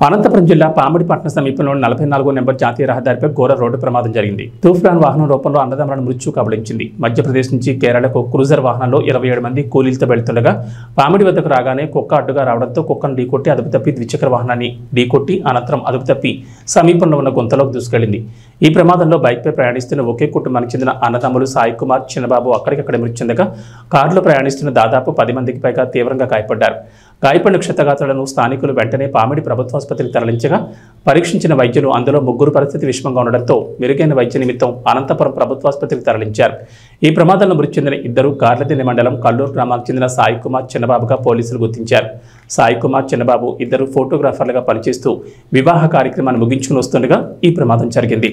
అనంతపురం జిల్లా పామిడిపట్నం సమీపంలోని 44వ నెంబర్ జాతీయ రహదారిపై ఘోర రోడ్డు ప్రమాదం జరిగింది. తూఫాన్ వాహనం రూపంలో అన్నదమ్ములను మృత్యు కబళించింది. మధ్యప్రదేశ్ నుంచి కేరళకు క్రూజర్ వాహనంలో 27 మంది కూలీలతో వెళ్తుండగా పామిడి వద్దకు రాగానే కుక్క అడ్డుగా రావడంతో కుక్కను ఢీకొట్టి అదుపు తప్పి ద్విచక్ర వాహనాన్ని ఢీకొట్టి అనంతరం అదుపు తప్పి సమీపంలో ఉన్న గుంతలోకి దూసుకెళ్లింది. ఈ ప్రమాదంలో బైక్పై ప్రయాణిస్తున్న ఒకే కుటుంబానికి చెందిన అన్నదమ్ములు సాయి కుమార్, చిన్నబాబు అక్కడికక్కడ మృతి చెందగా కారులో ప్రయాణిస్తున్న దాదాపు 10 మందికి పైగా తీవ్రంగా గాయపడ్డారు. గాయపడిన క్షతగాత్రులను స్థానికులు వెంటనే పామిడి ప్రభుత్వాసుపత్రికి తరలించగా పరీక్షించిన వైద్యులు అందులో 3 పరిస్థితి విషమంగా ఉండడంతో మెరుగైన వైద్య నిమిత్తం అనంతపురం ప్రభుత్వాసుపత్రికి తరలించారు. ఈ ప్రమాదంలో మృతి చెందిన ఇద్దరు గార్లదిన్నె మండలం కల్లూరు గ్రామానికి చెందిన సాయి కుమార్, చిన్నబాబుగా పోలీసులు గుర్తించారు. సాయి కుమార్, చిన్నబాబు ఇద్దరు ఫోటోగ్రాఫర్లుగా పనిచేస్తూ వివాహ కార్యక్రమాన్ని ముగించుకుని వస్తుండగా ఈ ప్రమాదం జరిగింది.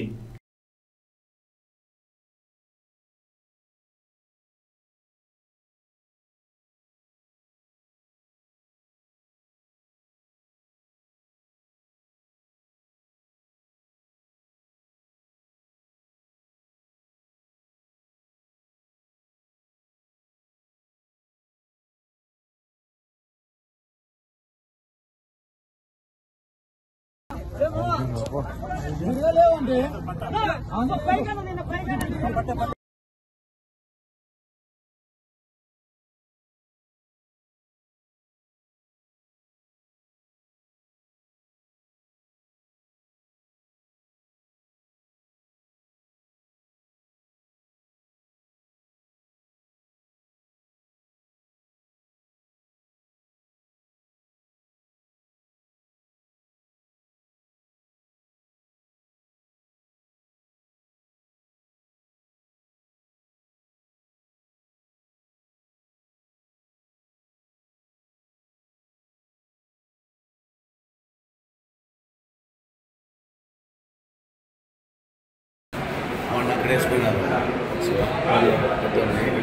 వేసుకున్నారు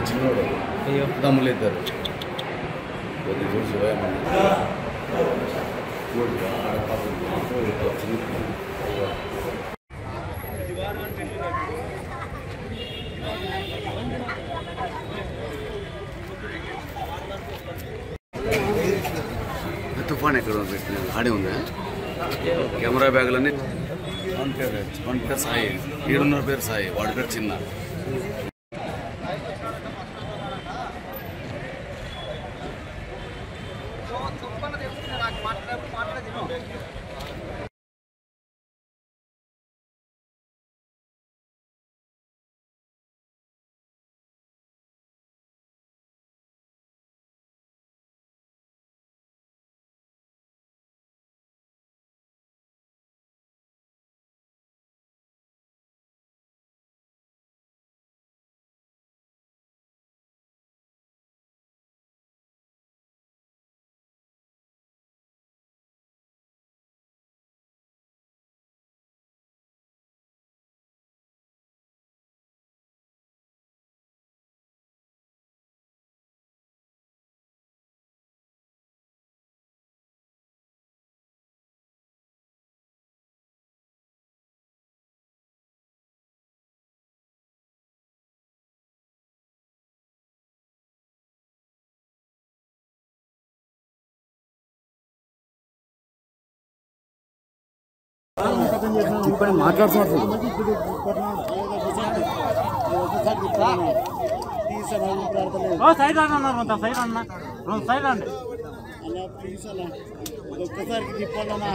చిన్నోడు తమ్ముళ్ళు ఇద్దరు కొద్ది చూసి తుఫాన్ ఎక్కడ పెట్టిన ఆడే ఉందా కెమెరా బ్యాగులన్నీ వన్ పేరు సాయి, 7 పేరు సాయి, వాడి పేరు చిన్న. ఇప్పుడు మాట్లాడుతున్నారు సైడ్ అన్నారు సైడ్ అన్న సైడ్ అండి అలా ప్లీజ్ అలా ఒక్కసారికి తిప్పాలన్నా